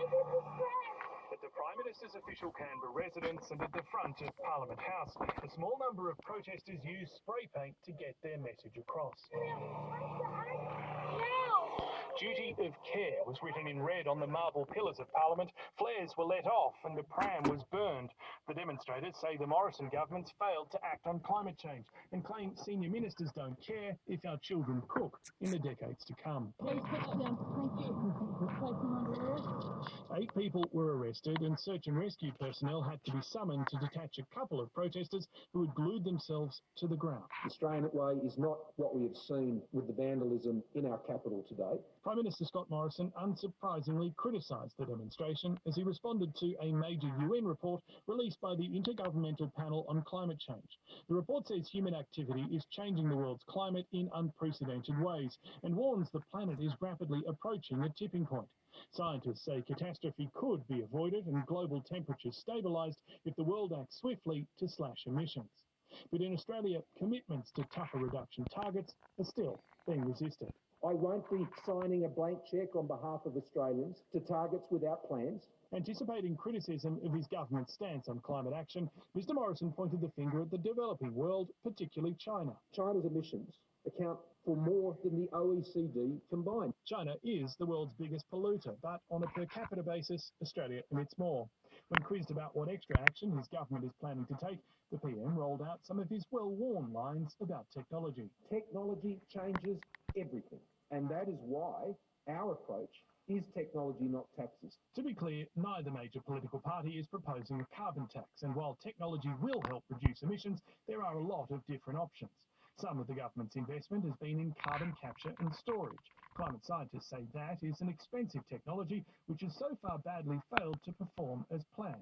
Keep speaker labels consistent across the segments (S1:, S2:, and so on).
S1: At the Prime Minister's official Canberra residence and at the front of Parliament House, a small number of protesters used spray paint to get their message across. Duty of care was written in red on the marble pillars of Parliament, flares were let off and the pram was burned. The demonstrators say the Morrison government's failed to act on climate change and claim senior ministers don't care if our children cook in the decades to come.
S2: Please put that down. Thank you. Place him under arrest.
S1: 8 people were arrested and search and rescue personnel had to be summoned to detach a couple of protesters who had glued themselves to the ground.
S3: The Australian way is not what we have seen with the vandalism in our capital today.
S1: Prime Minister Scott Morrison unsurprisingly criticised the demonstration as he responded to a major UN report released by the Intergovernmental Panel on Climate Change. The report says human activity is changing the world's climate in unprecedented ways and warns the planet is rapidly approaching a tipping point. Scientists say catastrophe could be avoided and global temperatures stabilised if the world acts swiftly to slash emissions. But in Australia, commitments to tougher reduction targets are still being resisted.
S3: I won't be signing a blank cheque on behalf of Australians to targets without plans.
S1: Anticipating criticism of his government's stance on climate action, Mr Morrison pointed the finger at the developing world, particularly China.
S3: China's emissions account for more than the OECD combined.
S1: China is the world's biggest polluter, but on a per capita basis, Australia emits more. When quizzed about what extra action his government is planning to take, the PM rolled out some of his well-worn lines about technology.
S3: Technology changes everything, and that is why our approach is technology, not taxes.
S1: To be clear, neither major political party is proposing a carbon tax, and while technology will help reduce emissions, there are a lot of different options. Some of the government's investment has been in carbon capture and storage. Climate scientists say that is an expensive technology which has so far badly failed to perform as planned.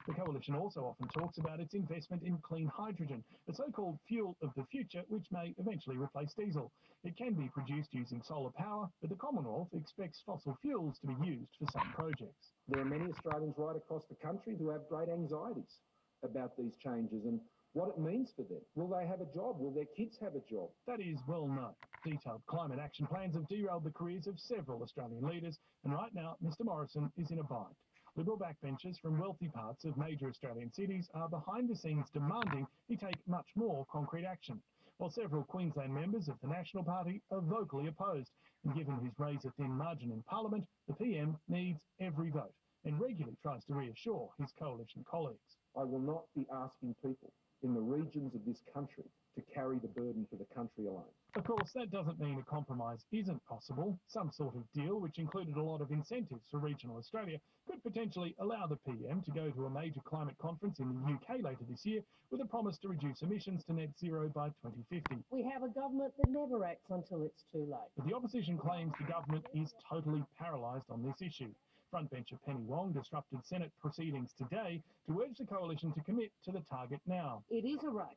S1: The coalition also often talks about its investment in clean hydrogen, a so-called fuel of the future which may eventually replace diesel. It can be produced using solar power, but the Commonwealth expects fossil fuels to be used for some projects.
S3: There are many Australians right across the country who have great anxieties about these changes and what it means for them. Will they have a job? Will their kids have a job?
S1: That is well known. Detailed climate action plans have derailed the careers of several Australian leaders, and right now Mr Morrison is in a bind. Liberal backbenchers from wealthy parts of major Australian cities are behind the scenes demanding he take much more concrete action, while several Queensland members of the National Party are vocally opposed. And given his razor-thin margin in Parliament, the PM needs every vote and regularly tries to reassure his coalition colleagues.
S3: I will not be asking people in the regions of this country to carry the burden for the country alone.
S1: Of course, that doesn't mean a compromise isn't possible. Some sort of deal, which included a lot of incentives for regional Australia, could potentially allow the PM to go to a major climate conference in the UK later this year with a promise to reduce emissions to net zero by 2050.
S2: We have a government that never acts until it's too late.
S1: But the opposition claims the government is totally paralysed on this issue. Frontbencher Penny Wong disrupted Senate proceedings today to urge the coalition to commit to the target now.
S2: It is a race.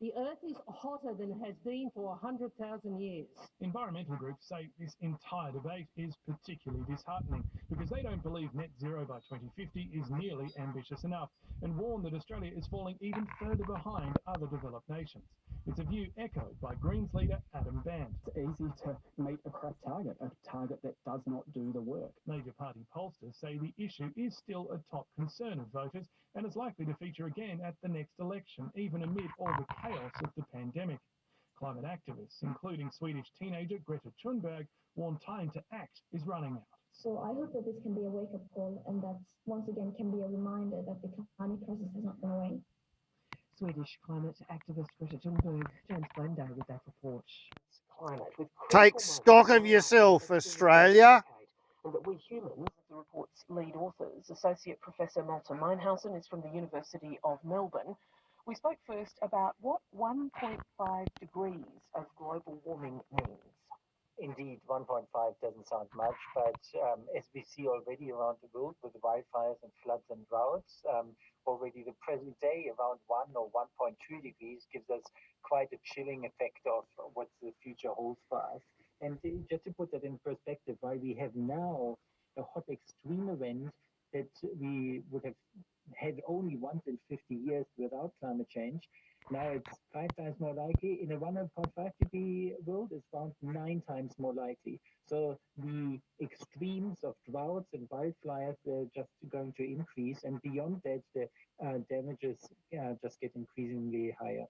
S2: The Earth is hotter than it has been for 100,000 years.
S1: Environmental groups say this entire debate is particularly disheartening because they don't believe net zero by 2050 is nearly ambitious enough and warn that Australia is falling even further behind other developed nations. It's a view echoed by Greens leader Adam Band.
S4: It's easy to meet a crap target, a target that does not do the work.
S1: Major party pollsters say the issue is still a top concern of voters and is likely to feature again at the next election, even amid all the chaos of the pandemic. Climate activists, including Swedish teenager Greta Thunberg, warn time to act is running out.
S5: So I hope that this can be a wake-up call and that once again can be a reminder that the climate crisis has not gone away.
S6: Swedish climate activist Greta Thunberg. James Glenda with that report.
S7: Take stock of yourself, Australia.
S6: And that we humans, the report's lead authors, Associate Professor Malta Meinhausen is from the University of Melbourne. We spoke first about what 1.5 degrees of global warming means.
S8: Indeed, 1.5 doesn't sound much, but as we see already around the world with wildfires and floods and droughts, already the present day around 1 or 1.2 degrees gives us quite a chilling effect of what the future holds for us. And just to put that in perspective, while we have now a hot extreme event that we would have had only once in 50 years without climate change, now it's 5 times more likely. In a 1.5 degree world, it's around 9 times more likely. So the extremes of droughts and wildfires are just going to increase, and beyond that, the damages just get increasingly higher.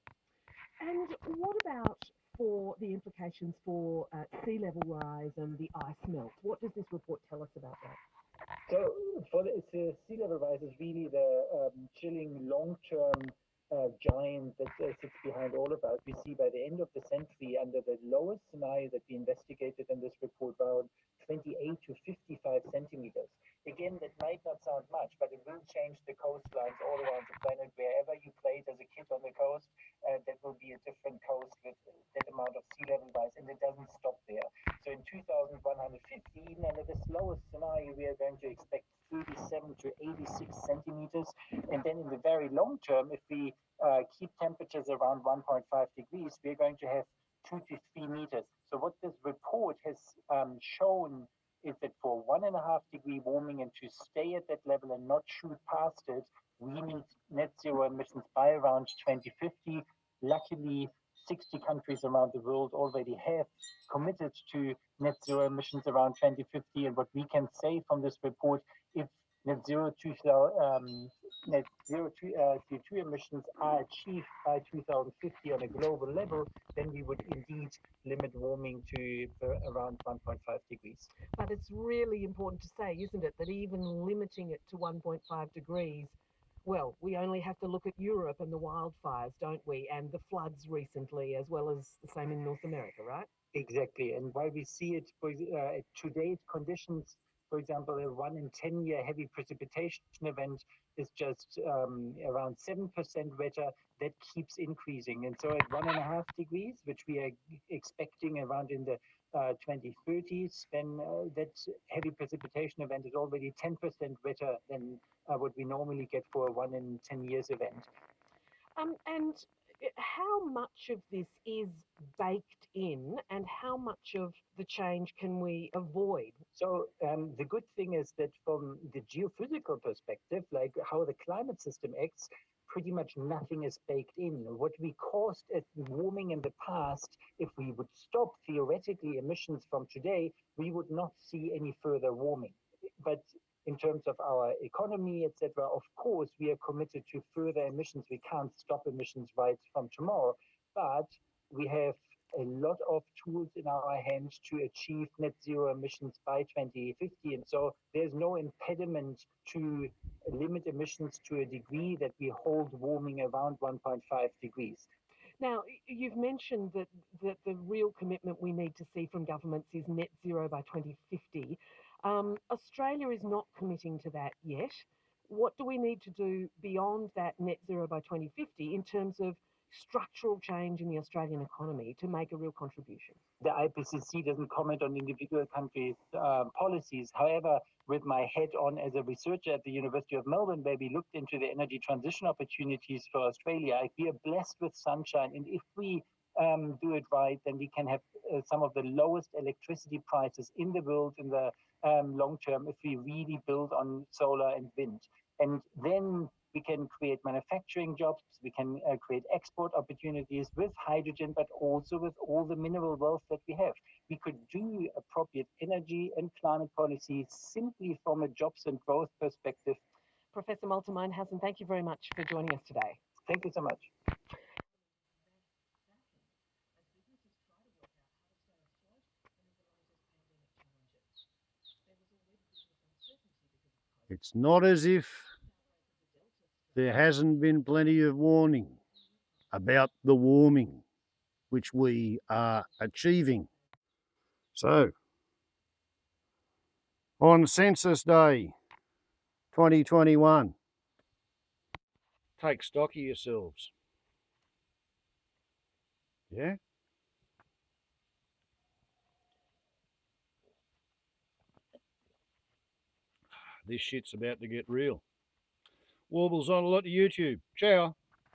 S6: And what about for the implications for sea level rise and the ice melt? What does this report tell us about that?
S8: So for the sea level rise is really the chilling long-term giant that sits behind all of us. We see by the end of the century, under the lowest scenario that we investigated in this report, around 28 to 55 centimeters. Again, that might not sound much, but it will change the coastlines all around the planet. Wherever you played as a kid on the coast, that will be a different coast with that amount of sea level rise, and it doesn't stop there. So in 2150, even under this lowest scenario, we are going to expect 37 to 86 centimeters. And then in the very long term, if we keep temperatures around 1.5 degrees, we're going to have 2 to 3 meters. So what this report has shown is that for 1.5 degree warming and to stay at that level and not shoot past it, we need net zero emissions by around 2050. Luckily, 60 countries around the world already have committed to net zero emissions around 2050. And what we can say from this report, if net zero CO2 emissions are achieved by 2050 on a global level, then we would indeed limit warming to around 1.5 degrees.
S6: But it's really important to say, isn't it, that even limiting it to 1.5 degrees, well, we only have to look at Europe and the wildfires, don't we? And the floods recently, as well as the same in North America, right?
S8: Exactly. And while we see it at today's conditions, for example, a 1 in 10 year heavy precipitation event is just around 7% wetter, that keeps increasing. And so at 1.5 degrees, which we are expecting around in the 2030s, then that heavy precipitation event is already 10% wetter than what we normally get for a 1 in 10 years event.
S6: And how much of this is baked in, and how much of the change can we avoid?
S8: So the good thing is that from the geophysical perspective, like how the climate system acts, pretty much nothing is baked in. What we caused as warming in the past, if we would stop theoretically emissions from today, we would not see any further warming. But in terms of our economy, etc., of course, we are committed to further emissions. We can't stop emissions right from tomorrow, but we have a lot of tools in our hands to achieve net zero emissions by 2050. And so there's no impediment to limit emissions to a degree that we hold warming around 1.5 degrees.
S6: Now, you've mentioned that the real commitment we need to see from governments is net zero by 2050. Australia is not committing to that yet. What do we need to do beyond that net zero by 2050 in terms of structural change in the Australian economy to make a real contribution?
S8: The IPCC doesn't comment on individual countries' policies. However, with my head on as a researcher at the University of Melbourne, where we looked into the energy transition opportunities for Australia, we are blessed with sunshine. And if we do it right, then we can have some of the lowest electricity prices in the world in the long term if we really build on solar and wind. And then we can create manufacturing jobs, we can create export opportunities with hydrogen, but also with all the mineral wealth that we have. We could do appropriate energy and climate policy simply from a jobs and growth perspective.
S6: Professor Malte-Meinhausen, thank you very much for joining us today.
S8: Thank you so much.
S7: It's not as if there hasn't been plenty of warning about the warming, which we are achieving. So, on Census Day 2021, take stock of yourselves. Yeah? This shit's about to get real. Warble's on a lot of YouTube. Ciao.